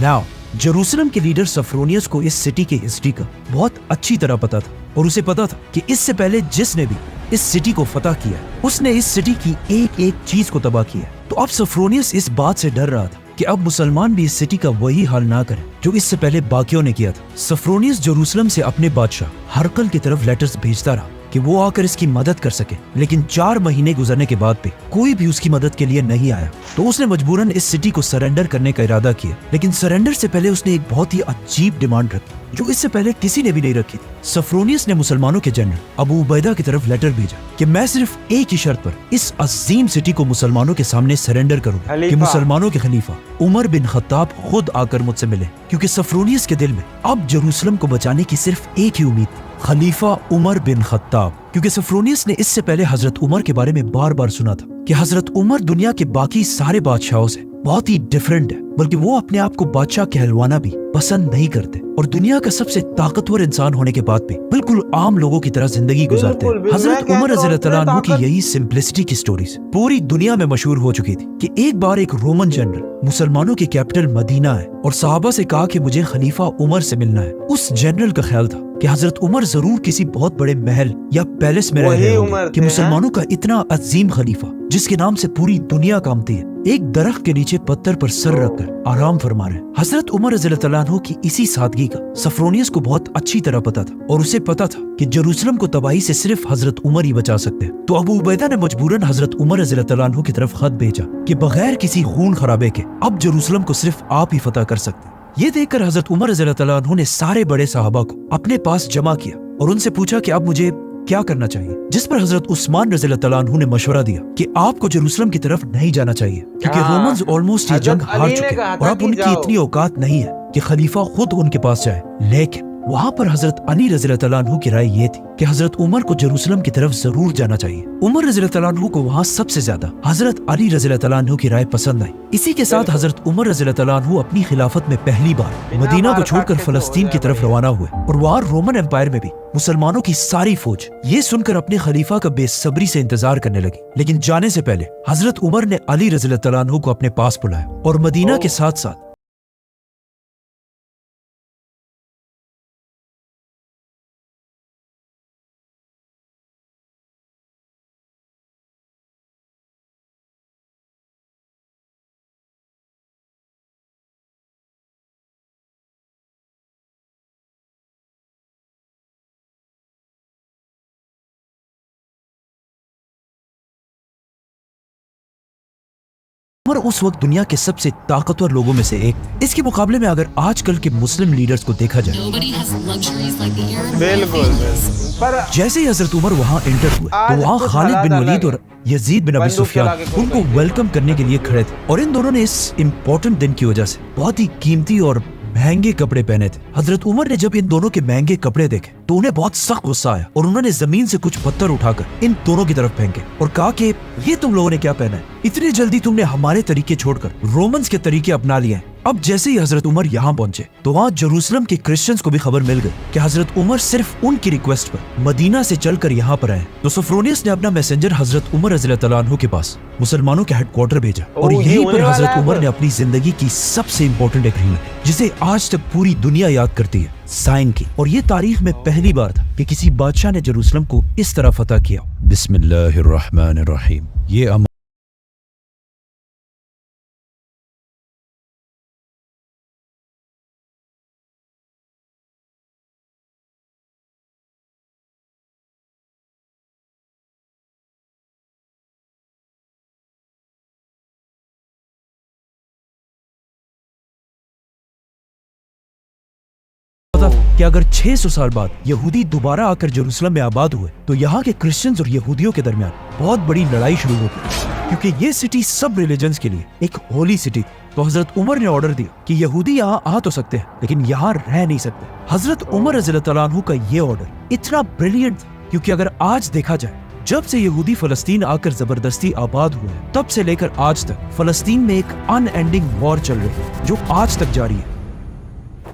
नाउ जेरूसलम के लीडर सफ्रोनियस को इस सिटी की हिस्ट्री का बहुत अच्छी तरह पता था और उसे पता था कि इससे पहले जिसने भी इस सिटी को फतह किया उसने इस सिटी की एक एक चीज को तबाह किया। तो अब सफ्रोनियस इस बात से डर रहा था कि अब मुसलमान भी इस सिटी का वही हाल ना करें जो इससे पहले बाकियों ने किया था। सफ्रोनियस जेरूसलम से अपने बादशाह हरकल की तरफ लेटर्स भेजता रहा कि वो आकर इसकी मदद कर सके, लेकिन 4 महीने गुजरने के बाद भी कोई भी उसकी मदद के लिए नहीं आया। तो उसने मजबूरन इस सिटी को सरेंडर करने का इरादा किया, लेकिन सरेंडर से पहले उसने एक बहुत ही अजीब डिमांड रखी जो इससे पहले किसी ने भी नहीं रखी थी। सफ्रोनियस ने मुसलमानों के जनरल अबू उबैदा की तरफ लेटर भेजा कि मैं सिर्फ एक ही शर्त पर इस अजीम सिटी को मुसलमानों के सामने सरेंडर करूंगा कि मुसलमानों के खलीफा उमर बिन खत्ताब खुद आकर मुझसे मिले, क्योंकि सफ्रोनियस के दिल में अब जेरूसलम को बचाने की सिर्फ एक ही उम्मीद, खलीफा उमर बिन खत्ताब। क्योंकि सफ्रोनियस ने इससे पहले हजरत उमर के बारे में बार बार सुना था कि हजरत उमर दुनिया के बाकी सारे बादशाहों से बहुत ही डिफरेंट है, बल्कि वो अपने आप को बादशाह कहलवाना भी पसंद नहीं करते और दुनिया का सबसे ताकतवर इंसान होने के बाद भी बिल्कुल आम लोगों की तरह जिंदगी गुजारते हैं। हजरत उमर रज़ियल्लाहु अन्हु की यही सिंप्लिसिटी की स्टोरीज पूरी दुनिया में मशहूर हो चुकी थी कि एक बार एक रोमन जनरल मुसलमानों की कैपिटल मदीना है और सहाबा से कहा कि मुझे खलीफा उमर से मिलना है। उस जनरल का ख्याल था कि हजरत उमर जरूर किसी बहुत बड़े महल या पैलेस में रह रहे होंगे कि मुसलमानों का इतना अजीम खलीफा जिसके नाम से पूरी दुनिया कांपती है एक दरख्त के नीचे पत्थर पर सर रखकर आराम फरमा रहे। हजरत उमर रज़ियल्लाहु अन्हु की इसी सादगी का सफ्रोनियस को बहुत अच्छी तरह पता था और उसे पता था कि जेरूसलम को तबाही से सिर्फ हजरत उमर ही बचा सकते हैं। तो अबू उबैदा ने मजबूरन हजरत उमर रज़ियल्लाहु अन्हु की तरफ खत भेजा कि बगैर किसी खून खराबे के अब जेरूसलम को सिर्फ आप ही फतह कर सकते हैं। ये देखकर हजरत उमर रज़ियल्लाहु अन्हु ने सारे बड़े सहाबा को अपने पास जमा किया और उनसे पूछा कि अब मुझे क्या करना चाहिए, जिस पर हजरत उस्मान रज़ियल्लाहु अन्हु ने मशवरा दिया कि आपको जेरूसलम की तरफ नहीं जाना चाहिए क्योंकि रोमन्स ऑलमोस्ट ये जंग हार चुके हैं और अब उनकी इतनी औकात नहीं है कि खलीफा खुद उनके पास जाए। लेकिन वहाँ पर हजरत अली रज़ियल्लाहु अन्हु की राय ये थी कि हजरत उमर को जेरूसलम की तरफ जरूर जाना चाहिए। उमर रज़ियल्लाहु अन्हु को वहाँ सबसे ज्यादा हजरत अली रज़ियल्लाहु अन्हु की राय पसंद आई। इसी के साथ हजरत उमर रज़ियल्लाहु अन्हु अपनी खिलाफत में पहली बार मदीना को छोड़कर फलस्तीन की तरफ रवाना हुए और वहाँ रोमन एम्पायर में भी मुसलमानों की सारी फौज ये सुनकर अपने खलीफा का बेसब्री से इंतजार करने लगी। लेकिन जाने से पहले हजरत उमर ने अली रज़ियल्लाहु अन्हु को अपने पास बुलाया और मदीना के साथ साथ उमर उस वक्त दुनिया के सबसे ताकतवर लोगों में से एक। इसके मुकाबले में अगर आजकल के मुस्लिम लीडर्स को देखा जाए पर जैसे ही हजरत उमर वहाँ एंटर हुए तो वहाँ खालिद बिन वलीद और यजीद बिन अबी सुफियान उनको वेलकम करने के लिए खड़े थे और इन दोनों ने इस इम्पोर्टेंट दिन की वजह से बहुत ही कीमती और महंगे कपड़े पहने थे। हजरत उमर ने जब इन दोनों के महंगे कपड़े देखे तो उन्हें बहुत सख्त गुस्सा आया और उन्होंने जमीन से कुछ पत्थर उठाकर इन दोनों की तरफ फेंके और कहा कि ये तुम लोगों ने क्या पहना है, इतनी जल्दी तुमने हमारे तरीके छोड़कर रोमन्स के तरीके अपना लिए हैं। अब जैसे ही हजरत उमर यहाँ पहुंचे तो वहाँ जेरूसलम के क्रिश्चियंस को भी खबर मिल गई कि हजरत उमर सिर्फ उनकी रिक्वेस्ट पर मदीना से चलकर यहाँ पर आए। तो सोफ्रोनियस ने अपना मैसेंजर हजरत उमर रज़ियल्लाहु अन्हु के पास मुसलमानों के हेडक्वार्टर भेजा और यहीं पर हजरत उमर ने अपनी जिंदगी की सबसे इम्पोर्टेंट एग्रीमेंट, जिसे आज तक पूरी दुनिया याद करती है, साइन की। और ये तारीख में पहली बार था कि किसी बादशाह ने जेरूसलम को इस तरह फतह किया। बिस्मिल्लाहिर्रहमानिर्रहीम। ये कि अगर 600 साल बाद यहूदी दोबारा आकर जेरूसलम में आबाद हुए तो यहाँ के क्रिश्चियंस और यहूदियों के दरमियान बहुत बड़ी लड़ाई शुरू होगी, क्योंकि ये सिटी सब रिलीजन्स के लिए एक होली सिटी। तो हजरत उमर ने ऑर्डर दिया कि यहूदी यहाँ आ तो सकते हैं लेकिन यहाँ रह नहीं सकते। हजरत उमर रज़ियल्लाहु अन्हु का ये ऑर्डर इतना ब्रिलियंट था क्योंकि अगर आज देखा जाए, जब से यहूदी फलस्तीन आकर जबरदस्ती आबाद हुए तब से लेकर आज तक फलस्तीन में एक अनएंडिंग वॉर चल रही है जो आज तक जारी है।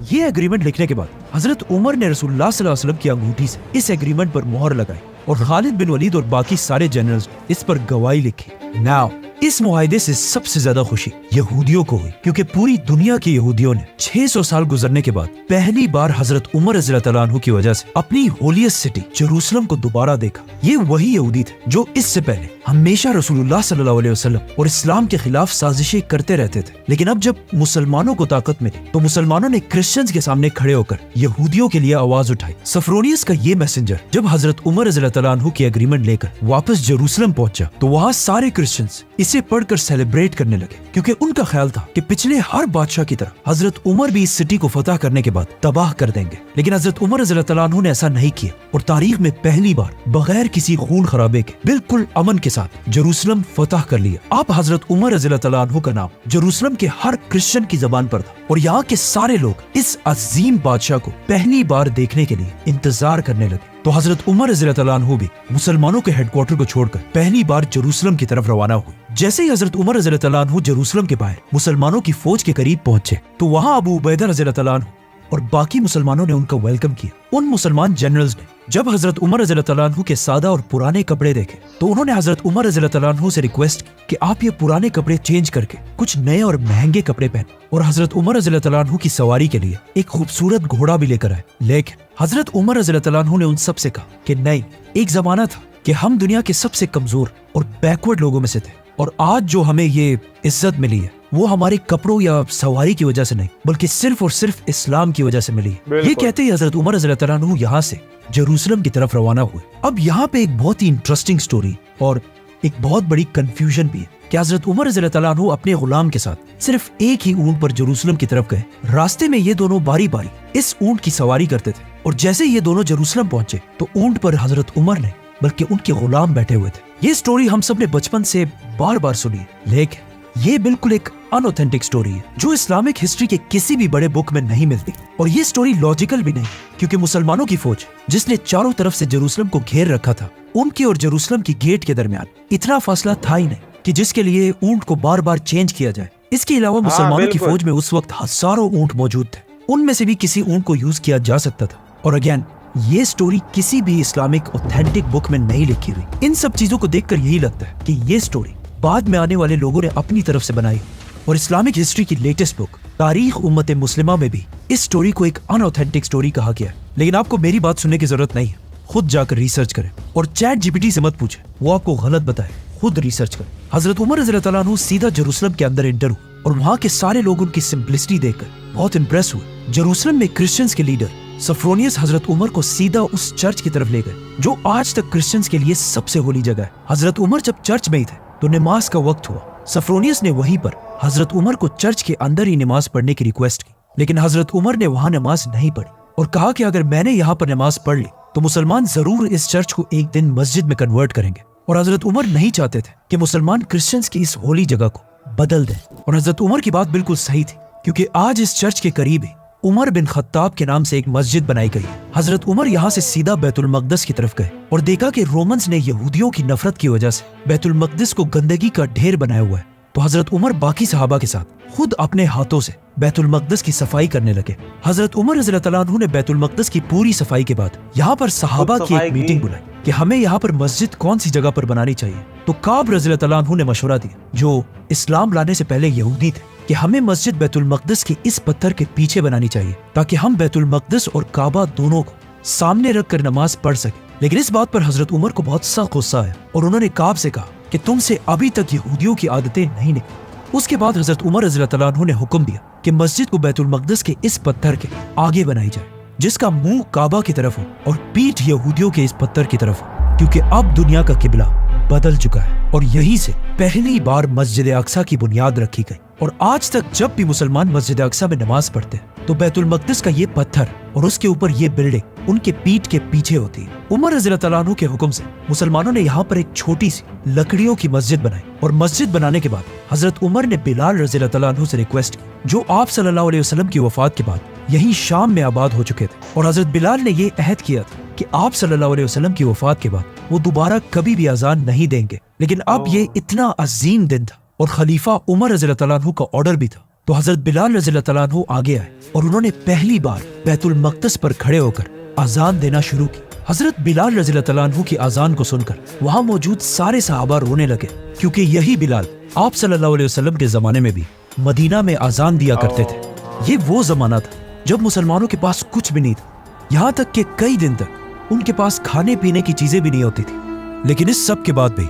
ये एग्रीमेंट लिखने के बाद हजरत उमर ने रसूलुल्लाह सल्लल्लाहु अलैहि वसल्लम की अंगूठी से इस एग्रीमेंट पर मोहर लगाई और खालिद बिन वलीद और बाकी सारे जनरल्स इस पर गवाही लिखी। नाउ इस मुआहदे से सबसे ज्यादा खुशी यहूदियों को हुई क्योंकि पूरी दुनिया के यहूदियों ने 600 साल गुजरने के बाद पहली बार हजरत उमर रज़ियल्लाहु अन्हु की वजह से अपनी होलियस्ट सिटी जेरूसलम को दोबारा देखा। ये वही यहूदी थे जो इससे पहले हमेशा रसूलुल्लाह सल्लल्लाहु अलैहि वसल्लम और इस्लाम के खिलाफ साजिशें करते रहते थे, लेकिन अब जब मुसलमानों को ताकत मिली तो मुसलमानों ने क्रिश्चियंस के सामने खड़े होकर यहूदियों के लिए आवाज उठाई। सफरोनियस का ये मैसेंजर जब हजरत उमर रज़ियल्लाहु अन्हु की एग्रीमेंट लेकर वापस जेरूसलम पहुंचा तो वहाँ सारे क्रिश्चियंस इसे पढ़कर सेलिब्रेट करने लगे क्योंकि उनका ख्याल था कि पिछले हर बादशाह की तरह हजरत उमर भी इस सिटी को फतह करने के बाद तबाह कर देंगे। लेकिन हजरत उमर रज़ियल्लाहु अन्हु ने ऐसा नहीं किया और तारीख में पहली बार बगैर किसी खून खराबे के बिल्कुल अमन के साथ जेरूसलम फतह कर लिया। अब हजरत उमर रज़ियल्लाहु अन्हु का नाम जेरूसलम के हर क्रिश्चियन की जबान पर था और यहाँ के सारे लोग इस अजीम बादशाह को पहली बार देखने के लिए इंतजार करने लगे। तो हजरत उमर रज़ियल्लाहु अन्हु भी मुसलमानों के हेडक्वार्टर को छोड़कर पहली बार जेरूसलम की तरफ रवाना हुए। जैसे ही हजरत उमर रज़ियल्लाहु अन्हु जेरूसलम के बाहर मुसलमानों की फौज के करीब पहुंचे तो वहाँ अबू उबैदा रज़ियल्लाहु अन्हु और बाकी मुसलमानों ने उनका वेलकम किया। उन मुसलमान जनरल्स ने जब हजरत उमर रज़ियल्लाहु अन्हु के सादा और पुराने कपड़े देखे तो उन्होंने हजरत उमर रज़ियल्लाहु अन्हु से रिक्वेस्ट की कि आप ये पुराने कपड़े चेंज करके कुछ नए और महंगे कपड़े पहने और हजरत उमर रज़ियल्लाहु अन्हु की सवारी के लिए एक खूबसूरत घोड़ा भी लेकर आए। लेकिन हजरत उमर रज़ियल्लाहु अन्हु ने उन सब से कहा कि नहीं, एक जमाना था कि हम दुनिया के सबसे कमजोर और बैकवर्ड लोगों में से थे और आज जो हमें ये इज्जत मिली है वो हमारे कपड़ों या सवारी की वजह से नहीं बल्कि सिर्फ और सिर्फ इस्लाम की वजह से मिली है। ये कहते ही हजरत उमर रज़ियल्लाहु अन्हु यहाँ से जेरूसलम की तरफ रवाना हुए। अब यहाँ पे एक बहुत ही इंटरेस्टिंग स्टोरी और एक बहुत बड़ी कंफ्यूजन भी है कि हजरत उमर रज़ियल्लाहु अन्हु अपने गुलाम के साथ सिर्फ एक ही ऊंट पर जेरूसलम की तरफ गए। रास्ते में ये दोनों बारी बारी इस ऊंट की सवारी करते थे और जैसे ये दोनों जेरूसलम पहुंचे तो ऊंट पर हजरत उमर ने बल्कि उनके गुलाम बैठे हुए थे। ये स्टोरी हम सब ने बचपन से बार बार सुनी है, लेकिन ये बिल्कुल एक अनऑथेंटिक स्टोरी है जो इस्लामिक हिस्ट्री के किसी भी बड़े बुक में नहीं मिलती और ये स्टोरी लॉजिकल भी नहीं क्योंकि मुसलमानों की फौज जिसने चारों तरफ से जेरूसलम को घेर रखा था, उनके और जेरूसलम की गेट के दरमियान इतना फासला था ही नहीं कि जिसके लिए ऊंट को बार बार चेंज किया जाए। इसके अलावा मुसलमानों की फौज में उस वक्त हजारों ऊंट मौजूद थे, उनमें से भी किसी ऊंट को यूज किया जा सकता था। और अगेन ये स्टोरी किसी भी इस्लामिक ऑथेंटिक बुक में नहीं लिखी हुई। इन सब चीजों को देखकर यही लगता है कि ये स्टोरी बाद में आने वाले लोगों ने अपनी तरफ से बनाई और इस्लामिक हिस्ट्री की लेटेस्ट बुक तारीख उम्मत मुस्लिमा में भी इस स्टोरी को एक अनऑथेंटिक स्टोरी कहा गया है। लेकिन आपको मेरी बात सुनने की जरूरत नहीं है, खुद जाकर रिसर्च करें और चैट जीपीटी से मत पूछे, वो आपको गलत बताए, खुद रिसर्च करें। हजरत उमर रज़ियल्लाहु अन्हु सीधा जेरूसलम के अंदर एंटर हुए और वहाँ के सारे लोग उनकी सिंपलिसिटी देखकर बहुत इंप्रेस हुए। जेरूसलम में क्रिश्चियंस के लीडर सफरोनियस हजरत उमर को सीधा उस चर्च की तरफ ले गए जो आज तक क्रिश्चियंस के लिए सबसे होली जगह है। हजरत उमर जब चर्च में ही थे तो नमाज का वक्त हुआ। सफरोनियस ने वहीं पर हजरत उमर को चर्च के अंदर ही नमाज पढ़ने की रिक्वेस्ट की, लेकिन हजरत उमर ने वहां नमाज नहीं पढ़ी और कहा कि अगर मैंने यहाँ पर नमाज पढ़ ली तो मुसलमान जरूर इस चर्च को एक दिन मस्जिद में कन्वर्ट करेंगे। और हजरत उमर नहीं चाहते थे कि मुसलमान क्रिश्चियंस की इस होली जगह को बदल दें। और हजरत उमर की बात बिल्कुल सही थी क्योंकि आज इस चर्च के करीब ही उमर बिन खत्ताब के नाम से एक मस्जिद बनाई गई। हजरत उमर यहाँ से सीधा बैतुल मकदस की तरफ गए और देखा कि रोमन्स ने यहूदियों की नफरत की वजह से बैतुल मकदस को गंदगी का ढेर बनाया हुआ है। तो हजरत उमर बाकी सहाबा के साथ खुद अपने हाथों से बैतुल मकदस की सफाई करने लगे। हजरत उमर रज़ियल्लाहु तआला अन्हु ने बैतुल मकदस की पूरी सफाई के बाद यहाँ पर सहाबा की एक मीटिंग बुलाई कि हमें यहाँ पर मस्जिद कौन सी जगह पर बनानी चाहिए। तो काब रज़ियल्लाहु तआला अन्हु ने मशवरा दिया, जो इस्लाम लाने से पहले यहूदी थे, कि हमें मस्जिद बैतुल मकदस की इस पत्थर के पीछे बनानी चाहिए ताकि हम बैतुल मकदस और काबा दोनों को सामने रख कर नमाज पढ़ सके। लेकिन इस बात पर हजरत उमर को बहुत सख्त गुस्सा आया और उन्होंने काब से कहा कि तुमसे अभी तक यहूदियों की आदतें नहीं निकली। उसके बाद हजरत उमर रज़ियल्लाहु तआला अन्हु ने हुक्म दिया कि मस्जिद को बैतुल मकदस के इस पत्थर के आगे बनाई जाए, जिसका मुंह काबा की तरफ हो और पीठ यहूदियों के इस पत्थर की तरफ हो, क्योंकि अब दुनिया का किबला बदल चुका है। और यहीं से पहली बार मस्जिद अक्सा की बुनियाद रखी गई। और आज तक जब भी मुसलमान मस्जिद अक्सा में नमाज पढ़ते हैं तो बैतुल मकदस का ये पत्थर और उसके ऊपर ये बिल्डिंग उनके पीठ के पीछे होती है। उमर रज़ियल्लाहु तआला अन्हु के हुक्म से मुसलमानों ने यहाँ पर एक छोटी सी लकड़ियों की मस्जिद बनाई। और मस्जिद बनाने के बाद हजरत उमर ने बिलाल रज़ियल्लाहु तआला अन्हु से रिक्वेस्ट की, जो आप सल्लल्लाहु अलैहि वसल्लम की वफात के बाद यही शाम में आबाद हो चुके थे। और हजरत बिलाल ने ये अहद किया था कि आप सल्लल्लाहु अलैहि वसल्लम की वफात के बाद वो दोबारा कभी भी अजान नहीं देंगे। लेकिन अब ये इतना अजीम दिन था और खलीफा उमर रज़ियल्लाहु तआला अन्हु का ऑर्डर भी था। तो हजरत बिलाल रज़ियल्लाहु तआला अन्हु आगे आए और उन्होंने पहली बार बैतुल मकदस पर खड़े होकर अजान देना शुरू की। हजरत बिलाल रज़ियल्लाहु तआला अन्हु की अजान को सुनकर वहाँ मौजूद सारे सहाबा रोने लगे, क्योंकि यही बिलाल आप सल्लल्लाहु अलैहि वसल्लम के जमाने में भी मदीना में अजान दिया करते थे। ये वो जमाना था जब मुसलमानों के पास कुछ भी नहीं था, यहाँ तक कि कई दिन तक उनके पास खाने पीने की चीजें भी नहीं होती थी। लेकिन इस सब के बाद भी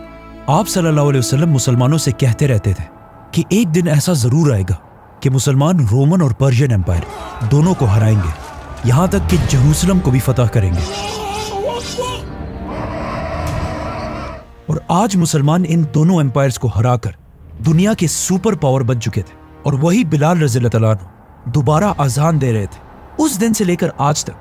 आप सल्लल्लाहु अलैहि वसल्लम मुसलमानों से कहते रहते थे कि एक दिन ऐसा जरूर आएगा कि मुसलमान रोमन और पर्शियन एम्पायर दोनों को हराएंगे, यहाँ तक कि जेरूसलम को भी फतह करेंगे। और आज मुसलमान इन दोनों एम्पायर्स को हराकर दुनिया के सुपर पावर बन चुके थे। और वही बिलाल रज़ियल्लाहु तआला अन्हु दोबारा अजान दे रहे थे। उस दिन से लेकर आज तक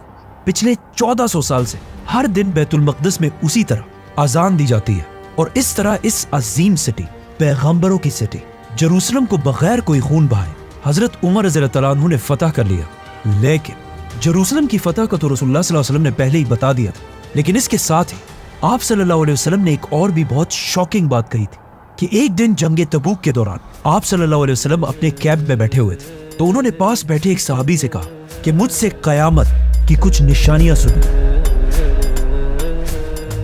पिछले 1400 साल से हर दिन बैतुल मकदस में उसी तरह अजान दी जाती है। और इस तरह इस अजीम सिटी, पैगंबरों की सिटी जेरूसलम को बगैर कोई खून बहाए हजरत उमर रज़ियल्लाहु तआला अन्हु ने फतह कर लिया। लेकिन जेरूसलम की फतह का तो रसूलुल्लाह सल्लल्लाहु अलैहि वसल्लम ने पहले ही बता दिया था। लेकिन इसके साथ ही आप सल्लल्लाहु अलैहि वसल्लम ने एक और भी बहुत शॉकिंग बात कही थी कि एक दिन जंगे तबूक के दौरान आप सल्लल्लाहु अलैहि वसल्लम अपने कैंप में बैठे हुए थे, तो उन्होंने पास बैठे एक सहाबी से कहा कि मुझसे कयामत की कुछ निशानियां सुनो।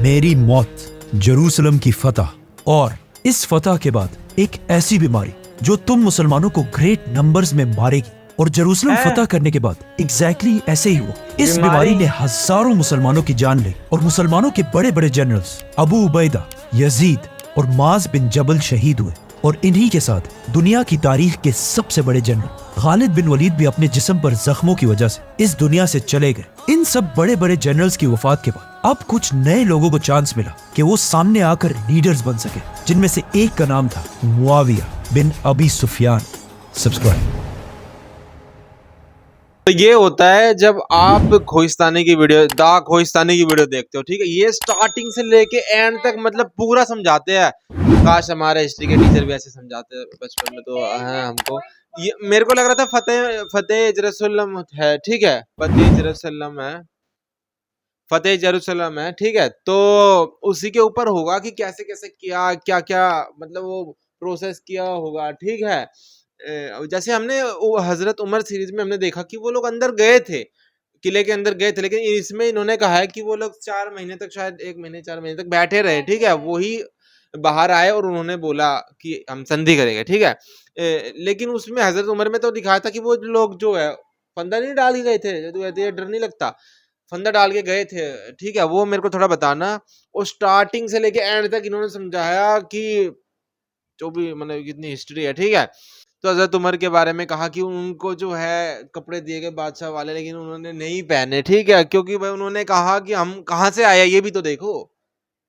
मेरी मौत, जेरूसलम की फतह और इस फतह के बाद एक ऐसी बीमारी जो तुम मुसलमानों को ग्रेट नंबर्स में मारेगी। और जेरूसलम फतह करने के बाद एग्जैक्टली ऐसे ही हुआ। इस बीमारी ने हजारों मुसलमानों की जान ली और मुसलमानों के बड़े बड़े जनरल्स अबू उबैदा, यजीद और माज बिन जबल शहीद हुए। और इन्हीं के साथ दुनिया की तारीख के सबसे बड़े जनरल खालिद बिन वलीद भी अपने जिस्म पर जख्मों की वजह से इस दुनिया से चले गए। इन सब बड़े बड़े जनरल्स की वफात के बाद अब कुछ नए लोगों को चांस मिला कि वो सामने आकर लीडर्स बन सके, जिनमें से एक का नाम था मुआविया बिन अबी सुफियान। सब्सक्राइब। तो ये होता है जब आप खोहिस्तानी की वीडियो देखते हो, ठीक है। ये स्टार्टिंग से लेके एंड तक मतलब पूरा समझाते हैं। काश हमारे हिस्ट्री के टीचर भी ऐसे समझाते बचपन में तो हैं हमको। ये मेरे को लग रहा था फतेह जेरूसलम है, ठीक है, फतेह जेरूसलम है, ठीक है। तो उसी के ऊपर होगा कि कैसे कैसे किया, क्या क्या मतलब वो प्रोसेस किया होगा, ठीक है। जैसे हमने वो हजरत उमर सीरीज में हमने देखा कि वो लोग अंदर गए थे, किले के अंदर गए थे, लेकिन इसमें इन्होंने कहा है कि वो लोग 4 महीने तक, शायद 1 महीने 4 महीने तक बैठे रहे, ठीक है। वही बाहर आए और उन्होंने बोला कि हम संधि करेंगे, ठीक है। लेकिन उसमें हजरत उमर में तो दिखाया था कि वो लोग जो है फंदा नहीं डाल के गए थे, जो डर नहीं लगता, फंदा डाल के गए थे, ठीक है। वो मेरे को थोड़ा बताना। और स्टार्टिंग से लेके एंड तक इन्होंने समझाया कि जो भी मतलब कितनी हिस्ट्री है, ठीक है। तो हजरत उमर के बारे में कहा कि उनको जो है कपड़े दिए गए बादशाह वाले, लेकिन उन्होंने नहीं पहने, ठीक है, क्योंकि भाई उन्होंने कहा कि हम कहाँ से आए ये भी तो देखो,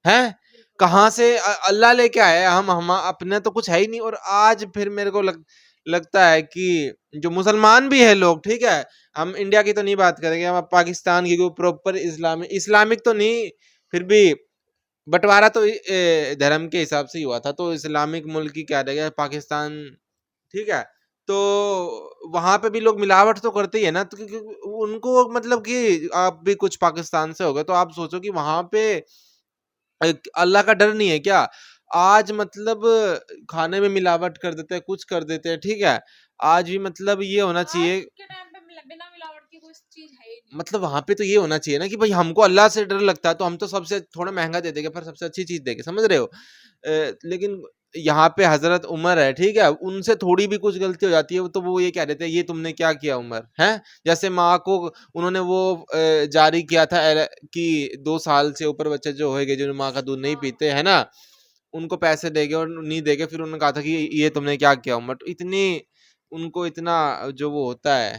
हैं कहाँ से अल्लाह लेके आया, हम अपने तो कुछ है ही नहीं। और आज फिर मेरे को लगता है कि जो मुसलमान भी है लोग, ठीक है, हम इंडिया की तो नहीं बात करेंगे, हम पाकिस्तान की कोई प्रॉपर इस्लामिक तो नहीं, फिर भी बंटवारा तो धर्म के हिसाब से ही हुआ था, तो इस्लामिक मुल्क की क्या रहेगा पाकिस्तान, ठीक है। تو وہاں پہ بھی لوگ ملاوٹ تو کرتے ہی ہے نا, تو ان کو مطلب کہ آپ بھی کچھ پاکستان سے ہو گئے تو آپ سوچو کہ وہاں پہ اللہ کا ڈر نہیں ہے کیا؟ آج مطلب کھانے میں ملاوٹ کر دیتے ہیں, کچھ کر دیتے ہیں, ٹھیک ہے, آج بھی مطلب یہ ہونا چاہیے, مطلب وہاں پہ تو یہ ہونا چاہیے نا کہ بھائی ہم کو اللہ سے ڈر لگتا ہے تو ہم تو سب سے تھوڑا مہنگا دے دیں گے, پر سب سے اچھی چیز دے گے, سمجھ رہے ہو؟ لیکن یہاں پہ حضرت عمر ہے, ٹھیک ہے, ان سے تھوڑی بھی کچھ غلطی ہو جاتی ہے تو وہ یہ کہہ دیتے ہیں یہ تم نے کیا کیا عمر ہے. جیسے ماں کو انہوں نے وہ جاری کیا تھا کہ 2 سال سے اوپر بچے جو ہوئے گے جو ماں کا دودھ نہیں پیتے ہے نا, ان کو پیسے دے گے اور نہیں دے گے, پھر انہوں نے کہا تھا کہ یہ تم نے کیا کیا عمر. اتنی ان کو اتنا جو وہ ہوتا ہے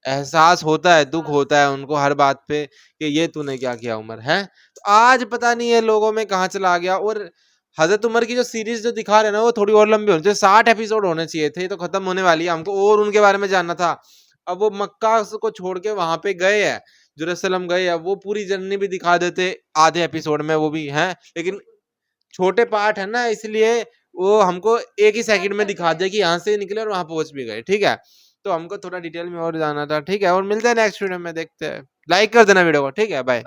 احساس ہوتا ہے, دکھ ہوتا ہے ان کو ہر بات پہ کہ یہ تو نے کیا کیا عمر ہے. تو آج پتہ نہیں ہے لوگوں میں کہاں چلا گیا. اور حضرت عمر کی جو سیریز جو دکھا رہے ہیں نا وہ تھوڑی اور لمبی ہونی چاہیے, 60 ایپیسوڈ ہونے چاہیے تھے, تو ختم ہونے والی ہے, ہم کو اور ان کے بارے میں جاننا تھا. اب وہ مکہ کو چھوڑ کے وہاں پہ گئے ہیں, جیروسلم گئے ہیں, وہ پوری جرنی بھی دکھا دیتے آدھے ایپیسوڈ میں, وہ بھی ہیں لیکن چھوٹے پارٹ ہے نا, اس لیے وہ ہم کو ایک ہی سیکنڈ میں دکھا دیا کہ یہاں سے نکلے اور وہاں پہنچ بھی گئے, ٹھیک ہے. تو ہم کو تھوڑا ڈیٹیل میں اور جانا تھا, ٹھیک ہے, اور ملتے ہیں نیکسٹ ویڈیو میں, دیکھتے ہیں, لائک کر دینا ویڈیو کو, ٹھیک ہے, بائے.